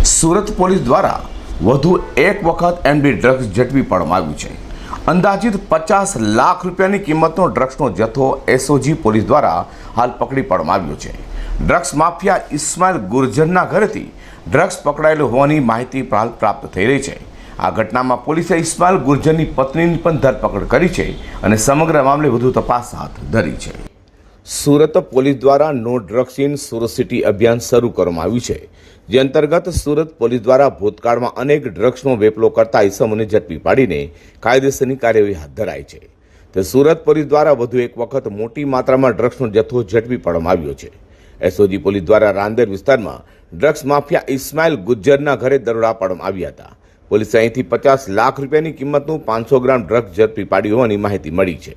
Surat police દ્વારા વધુ એક વખત એમડી ડ્રગ્સ ઝડપી પાડવામાં આવ્યું છે। અંદાજિત 50 લાખ રૂપિયાની કિંમતનો ડ્રગ્સનો જથ્થો એસઓજી પોલીસ દ્વારા હાલ પકડી પાડવામાં આવ્યો છે। ડ્રગ્સ માફિયા ઇસ્માઇલ ગુર્જરના ઘરેથી ડ્રગ્સ પકડાયેલું હોવાની માહિતી પ્રાપ્ત થઈ રહી છે। આ ઘટનામાં પોલીસે ઇસ્માઇલ ગુર્જરની પત્નીની પણ ધરપકડ કરી છે અને સમગ્ર મામલે વધુ તપાસ હાથ ધરી છે। સુરત પોલીસ દ્વારા no drugs in Surat city અભિયાન શરૂ કરવામાં આવ્યું છે, જે અંતર્ગત સુરત પોલીસ દ્વારા ભૂતકાળમાં અનેક ડ્રગ્સનો વેપલો કરતા ઇસમોને ઝડપી પાડીને કાયદેસરની કાર્યવાહી હાથ ધરાઈ છે। તે સુરત પોલીસ દ્વારા વધુ એક વખત મોટી માત્રામાં ડ્રગ્સનો જથ્થો ઝડપી પાડવામાં આવ્યો છે। એસઓજી પોલીસ દ્વારા રાંદેર વિસ્તારમાં ડ્રગ્સ માફિયા ઇસ્માઇલ ગુર્જરના ઘરે દરોડા પાડવામાં આવ્યા હતા। પોલીસે અહીંથી 50 લાખ રૂપિયાની કિંમતનું 500 ગ્રામ ડ્રગ્સ ઝડપી પાડ્યું હોવાની માહિતી મળી છે।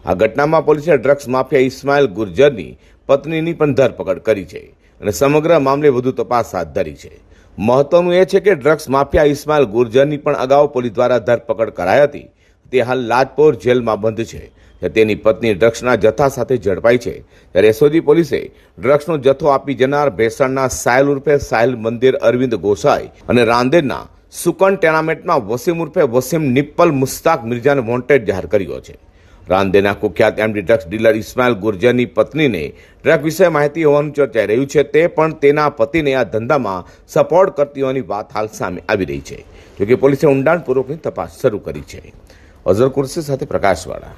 આ ઘટનામાં પોલીસે ડ્રગ્સ માફિયા ઇસ્માઇલ ગુર્જરની પત્નીની પણ ધરપકડ કરી છે અને સમગ્ર મામલે વધુ તપાસ હાથ ધરી છે। મહત્વનું એ છે કે ડ્રગ્સ માફિયા ઇસ્માઇલ ગુર્જરની પણ અગાઉ પોલીસ દ્વારા ધરપકડ કરાઈ હતી। તે હાલ લાજપોર જેલમાં બંધ છે, ત્યારે તેની પત્ની ડ્રગ્સના જથ્થા સાથે ઝડપાઈ છે। ત્યારે એસઓજી પોલીસે ડ્રગ્સનો જથ્થો આપી જનાર ભેસાણના સાહેલ ઉર્ફે સાહેલ મંદિર અરવિંદ ગોસાઈ અને રાંદેરના સુકન ટેનામેન્ટમાં વસીમ ઉર્ફે વસીમ નિપ્પલ મુસ્તાક મિર્જાને વોન્ટેડ જાહેર કર્યો છે। રાંદેના કુખ્યાત એમડી ડ્રગ્સ ડીલર ઇસ્માઇલ ગુર્જરની પત્નીને ડ્રગ વિશે માહિતી હોવાનું ચર્ચાઈ રહ્યું છે। તે પણ તેના પતિને આ ધંધામાં સપોર્ટ કરતી હોવાની વાત હાલ સામે આવી રહી છે। જોકે પોલીસે ઊંડાણપૂર્વકની તપાસ શરૂ કરી છે। અઝર કુર્સી સાથે પ્રકાશવાળા।